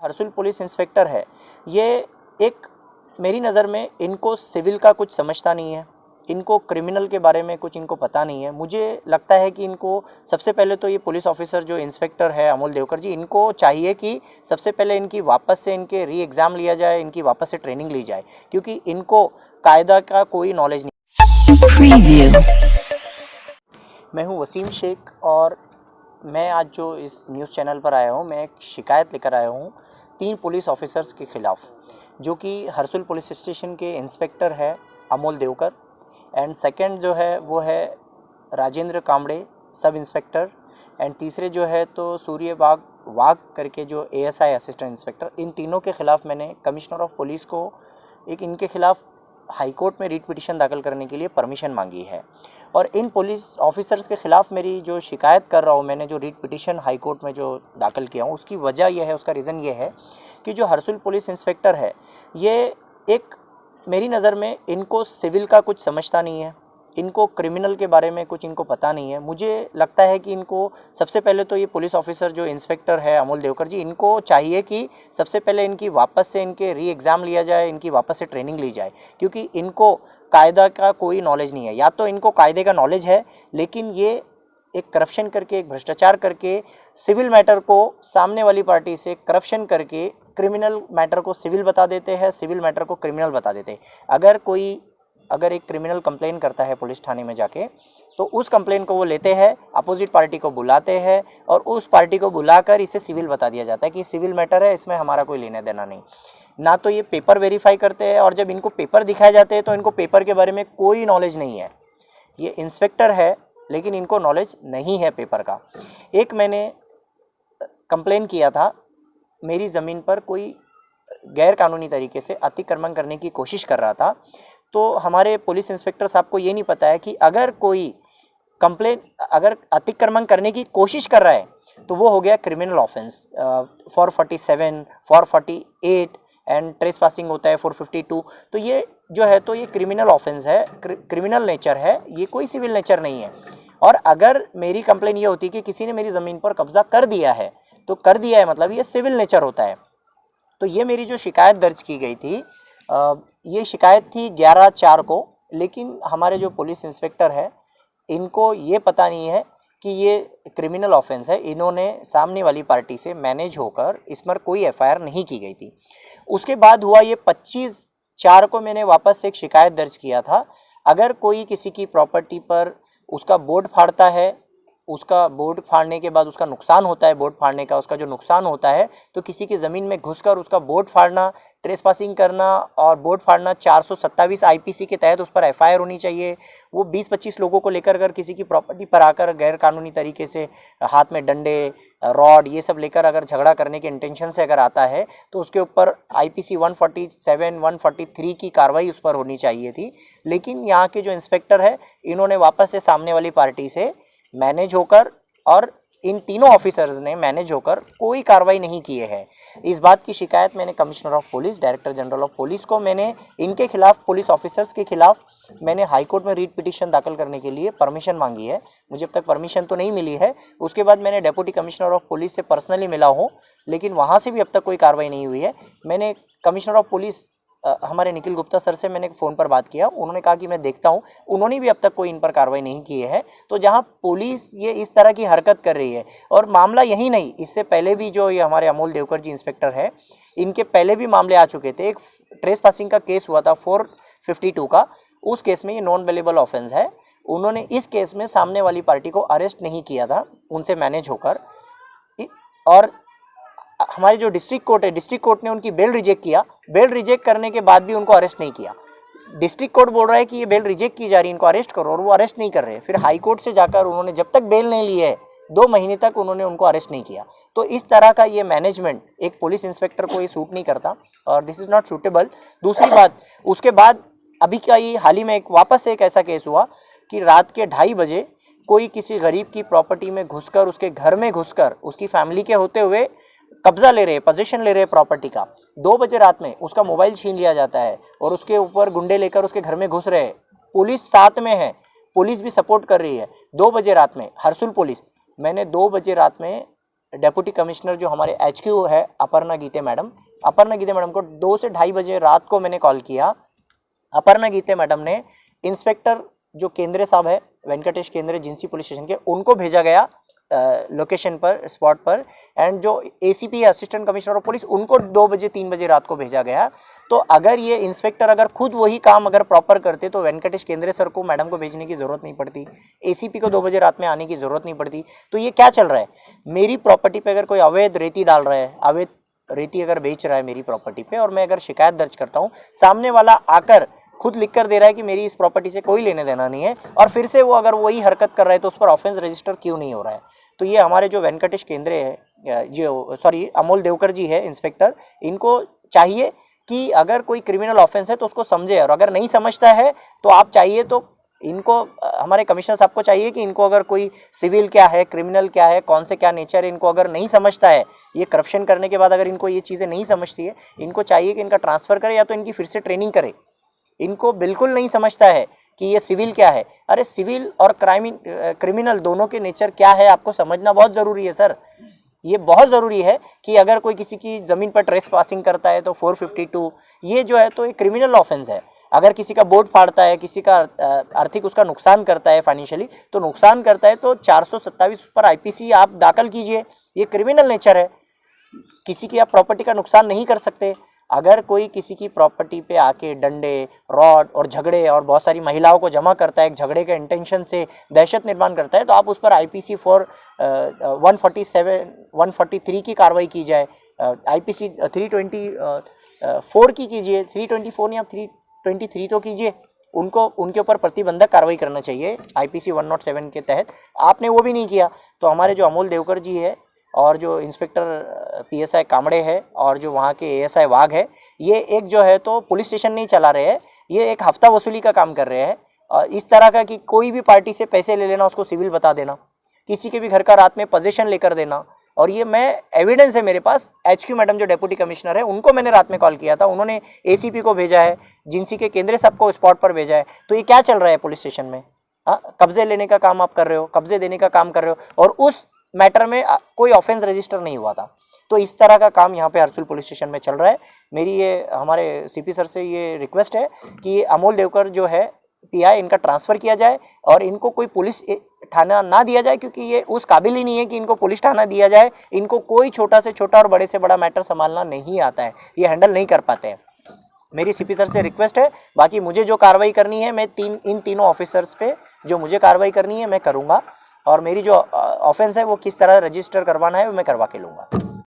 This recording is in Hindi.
हरसुल पुलिस इंस्पेक्टर है, ये एक मेरी नज़र में इनको सिविल का कुछ समझता नहीं है, इनको क्रिमिनल के बारे में कुछ इनको पता नहीं है। मुझे लगता है कि इनको सबसे पहले तो ये पुलिस ऑफिसर जो इंस्पेक्टर है अमोल देवकर जी, इनको चाहिए कि सबसे पहले इनकी वापस से इनके री एग्ज़ाम लिया जाए, इनकी वापस से ट्रेनिंग ली जाए, क्योंकि इनको कायदा का कोई नॉलेज नहीं। मैं हूँ वसीम शेख और मैं आज जो इस न्यूज़ चैनल पर आया हूँ, मैं एक शिकायत लेकर आया हूँ 3 पुलिस ऑफिसर्स के ख़िलाफ़, जो कि हरसुल पुलिस स्टेशन के इंस्पेक्टर है अमोल देवकर, एंड सेकंड जो है वो है Rajendra Kamde sub inspector, and तीसरे जो है तो सूर्य वाघ करके जो ASI असिस्टेंट इंस्पेक्टर। इन तीनों के ख़िलाफ़ मैंने कमिश्नर ऑफ पुलिस को इनके ख़िलाफ़ हाई कोर्ट में रीट पिटीशन दाखिल करने के लिए परमिशन मांगी है। और इन पुलिस ऑफिसर्स के ख़िलाफ़ मेरी जो शिकायत कर रहा हूँ, मैंने जो रीट पिटीशन हाई कोर्ट में जो दाखिल किया हूँ, उसकी वजह यह है, उसका रीज़न ये है कि जो हरसुल पुलिस इंस्पेक्टर है, ये एक मेरी नज़र में इनको सिविल का कुछ समझता नहीं है, इनको क्रिमिनल के बारे में कुछ इनको पता नहीं है। मुझे लगता है कि इनको सबसे पहले तो ये पुलिस ऑफिसर जो इंस्पेक्टर है अमोल देवकर जी, इनको चाहिए कि सबसे पहले इनकी वापस से इनके री एग्ज़ाम लिया जाए, इनकी वापस से ट्रेनिंग ली जाए, क्योंकि इनको कायदा का कोई नॉलेज नहीं है। या तो इनको कायदे का नॉलेज है, लेकिन ये एक करप्शन करके, एक भ्रष्टाचार करके, सिविल मैटर को सामने वाली पार्टी से करप्शन करके क्रिमिनल मैटर को सिविल बता देते हैं, सिविल मैटर को क्रिमिनल बता देते हैं। अगर एक क्रिमिनल कंप्लेन करता है पुलिस थाने में जाके, तो उस कंप्लेन को वो लेते हैं, अपोजिट पार्टी को बुलाते हैं और उस पार्टी को बुलाकर इसे सिविल बता दिया जाता है कि सिविल मैटर है, इसमें हमारा कोई लेना देना नहीं। ना तो ये पेपर वेरीफाई करते हैं, और जब इनको पेपर दिखाए जाते हैं तो इनको पेपर के बारे में कोई नॉलेज नहीं है। ये इंस्पेक्टर है, लेकिन इनको नॉलेज नहीं है पेपर का। एक मैंने कंप्लेन किया था, मेरी ज़मीन पर कोई गैर कानूनी तरीके से अतिक्रमण करने की कोशिश कर रहा था, तो हमारे पुलिस इंस्पेक्टर साहब को ये नहीं पता है कि अगर कोई अगर अतिक्रमण करने की कोशिश कर रहा है तो वो हो गया क्रिमिनल ऑफेंस, 447, 448 एंड ट्रेसपासिंग होता है 452। तो ये जो है तो ये क्रिमिनल ऑफेंस है, क्रिमिनल नेचर है, ये कोई सिविल नेचर नहीं है। और अगर मेरी कंप्लेन ये होती कि किसी ने मेरी ज़मीन पर कब्जा कर दिया है, तो कर दिया है मतलब ये सिविल नेचर होता है। तो ये मेरी जो शिकायत दर्ज की गई थी, ये शिकायत थी 11/4 को, लेकिन हमारे जो पुलिस इंस्पेक्टर है, इनको ये पता नहीं है कि ये क्रिमिनल ऑफेंस है। इन्होंने सामने वाली पार्टी से मैनेज होकर इस पर कोई FIR नहीं की गई थी। उसके बाद हुआ ये 25/4 को मैंने वापस से एक शिकायत दर्ज किया था। अगर कोई किसी की प्रॉपर्टी पर उसका बोर्ड फाड़ता है, उसका बोर्ड फाड़ने के बाद उसका नुकसान होता है, बोर्ड फाड़ने का उसका जो नुकसान होता है, तो किसी की ज़मीन में घुसकर उसका बोर्ड फाड़ना, ट्रेसपासिंग करना और बोर्ड फाड़ना 427 IPC के तहत उस पर FIR होनी चाहिए। वो 20-25 लोगों को लेकर अगर किसी की प्रॉपर्टी पर आकर गैर कानूनी तरीके से हाथ में डंडे, रॉड, ये सब लेकर अगर झगड़ा करने के इंटेंशन से अगर आता है, तो उसके ऊपर IPC 147, 143 की कार्रवाई उस पर होनी चाहिए थी। लेकिन यहाँ के जो इंस्पेक्टर है, इन्होंने वापस से सामने वाली पार्टी से मैनेज होकर, और इन तीनों ऑफिसर्स ने मैनेज होकर कोई कार्रवाई नहीं किए हैं। इस बात की शिकायत मैंने commissioner of police, director general of police को मैंने इनके खिलाफ, पुलिस ऑफिसर्स के खिलाफ मैंने हाई कोर्ट में रीट पिटीशन दाखिल करने के लिए परमिशन मांगी है। मुझे अब तक परमिशन तो नहीं मिली है। उसके बाद मैंने डेप्यूटी कमिश्नर ऑफ पुलिस से पर्सनली मिला हूँ, लेकिन वहाँ से भी अब तक कोई कार्रवाई नहीं हुई है। मैंने कमिश्नर ऑफ पुलिस हमारे निखिल गुप्ता सर से मैंने फ़ोन पर बात किया, उन्होंने कहा कि मैं देखता हूं। उन्होंने भी अब तक कोई इन पर कार्रवाई नहीं की है। तो जहां पुलिस ये इस तरह की हरकत कर रही है, और मामला यही नहीं, इससे पहले भी जो ये हमारे अमोल देवकर जी इंस्पेक्टर है, इनके पहले भी मामले आ चुके थे। एक ट्रेस पासिंग का केस हुआ था 452 का, उस केस में ये नॉन बेलेबल ऑफेंस है। उन्होंने इस केस में सामने वाली पार्टी को अरेस्ट नहीं किया था उनसे मैनेज होकर, और हमारी जो डिस्ट्रिक्ट कोर्ट है, डिस्ट्रिक्ट कोर्ट ने उनकी बेल रिजेक्ट किया। बेल रिजेक्ट करने के बाद भी उनको अरेस्ट नहीं किया। डिस्ट्रिक्ट कोर्ट बोल रहा है कि ये बेल रिजेक्ट की जा रही है, इनको अरेस्ट करो, और वो अरेस्ट नहीं कर रहे। फिर हाई कोर्ट से जाकर उन्होंने जब तक बेल नहीं ली है, 2 महीने तक उन्होंने उनको अरेस्ट नहीं किया। तो इस तरह का ये मैनेजमेंट एक पुलिस इंस्पेक्टर को ये सूट नहीं करता, और दिस इज़ नॉट सूटेबल। दूसरी बात, उसके बाद अभी का ये हाल ही में वापस से एक ऐसा केस हुआ कि रात के 2:30 बजे कोई किसी गरीब की प्रॉपर्टी में घुसकर, उसके घर में घुसकर, उसकी फैमिली के होते हुए कब्जा ले रहे, पोजीशन ले रहे प्रॉपर्टी का। 2 बजे रात में उसका मोबाइल छीन लिया जाता है, और उसके ऊपर गुंडे लेकर उसके घर में घुस रहे। पुलिस साथ में है, पुलिस भी सपोर्ट कर रही है। 2 बजे रात में हरसुल पुलिस, मैंने 2 बजे रात में डेप्यूटी कमिश्नर जो हमारे HQ है अपर्णा गीते मैडम को 2 से 2:30 बजे रात को मैंने कॉल किया। अपर्णा गीते मैडम ने इंस्पेक्टर जो केंद्रे साहब है, वेंकटेश केंद्रे जिंसी पुलिस स्टेशन के, उनको भेजा गया लोकेशन पर, स्पॉट पर। एंड जो ACP assistant commissioner of police, उनको 2 बजे 3 बजे रात को भेजा गया। तो अगर ये इंस्पेक्टर अगर खुद वही काम अगर प्रॉपर करते तो वेंकटेश केंद्रे सर को, मैडम को भेजने की ज़रूरत नहीं पड़ती, ACP को 2 बजे रात में आने की ज़रूरत नहीं पड़ती। तो ये क्या चल रहा है, मेरी प्रॉपर्टी पे अगर कोई अवैध रेती डाल रहा है, अवैध रेती अगर बेच रहा है मेरी प्रॉपर्टी पे, और मैं अगर शिकायत दर्ज करता हूँ, सामने वाला आकर खुद लिख कर दे रहा है कि मेरी इस प्रॉपर्टी से कोई लेने देना नहीं है, और फिर से वो अगर वही हरकत कर रहा है तो उस पर ऑफेंस रजिस्टर क्यों नहीं हो रहा है। तो ये हमारे जो वेंकटेश केंद्रे है, जो अमोल देवकर जी है इंस्पेक्टर, इनको चाहिए कि अगर कोई क्रिमिनल ऑफेंस है तो उसको समझे, और अगर नहीं समझता है तो आप चाहिए तो इनको, हमारे कमिश्नर साहब को चाहिए कि इनको अगर कोई सिविल क्या है, क्रिमिनल क्या है, कौन से क्या नेचर है, इनको अगर नहीं समझता है, ये करप्शन करने के बाद अगर इनको ये चीज़ें नहीं समझती है, इनको चाहिए कि इनका ट्रांसफ़र करे या तो इनकी फिर से ट्रेनिंग करे। इनको बिल्कुल नहीं समझता है कि ये सिविल क्या है। अरे सिविल और क्रिमिनल दोनों के नेचर क्या है आपको समझना बहुत ज़रूरी है सर। ये बहुत ज़रूरी है कि अगर कोई किसी की ज़मीन पर ट्रेस पासिंग करता है तो 452 ये जो है तो एक क्रिमिनल ऑफेंस है। अगर किसी का बोर्ड फाड़ता है, किसी का आर्थिक उसका नुकसान करता है, फाइनेंशियली तो नुकसान करता है, तो 427 पर IPC आप दाखिल कीजिए, ये क्रिमिनल नेचर है। किसी की आप प्रॉपर्टी का नुकसान नहीं कर सकते। अगर कोई किसी की प्रॉपर्टी पे आके डंडे, रॉड और झगड़े और बहुत सारी महिलाओं को जमा करता है, झगड़े के इंटेंशन से दहशत निर्माण करता है, तो आप उस पर IPC 143 की कार्रवाई की जाए, IPC 324 की कीजिए, 324 या 323 तो कीजिए, उनको उनके ऊपर प्रतिबंधक कार्रवाई करना चाहिए IPC 107 के तहत। आपने वो भी नहीं किया। तो हमारे जो अमोल देवकर जी है और जो इंस्पेक्टर PSI कामड़े है और जो वहाँ के ASI वाघ है, ये एक जो है तो पुलिस स्टेशन नहीं चला रहे हैं, ये एक हफ्ता वसूली का काम कर रहे हैं। और इस तरह का कि कोई भी पार्टी से पैसे ले लेना, उसको सिविल बता देना, किसी के भी घर का रात में पोजीशन लेकर देना। और ये मैं एविडेंस है मेरे पास, HQ मैडम जो डेप्यूटी कमिश्नर है, उनको मैंने रात में कॉल किया था, उन्होंने ACP को भेजा है, जिंसी के केंद्रे साहब को स्पॉट पर भेजा है। तो ये क्या चल रहा है पुलिस स्टेशन में? कब्जे लेने का काम आप कर रहे हो, कब्जे देने का काम कर रहे हो, और उस मैटर में कोई ऑफेंस रजिस्टर नहीं हुआ था। तो इस तरह का काम यहाँ पे हरसुल पुलिस स्टेशन में चल रहा है। मेरी ये हमारे CP सर से ये रिक्वेस्ट है कि अमोल देवकर जो है PI, इनका ट्रांसफ़र किया जाए और इनको कोई पुलिस थाना ना दिया जाए, क्योंकि ये उस काबिल ही नहीं है कि इनको पुलिस थाना दिया जाए। इनको कोई छोटा से छोटा और बड़े से बड़ा मैटर संभालना नहीं आता है, ये हैंडल नहीं कर पाते हैं। मेरी CP सर से रिक्वेस्ट है। बाकी मुझे जो कार्रवाई करनी है, मैं इन तीनों ऑफिसर्स पे जो मुझे कार्रवाई करनी है मैं करूँगा, और मेरी जो ऑफेंस है वो किस तरह रजिस्टर करवाना है वो मैं करवा के लूँगा।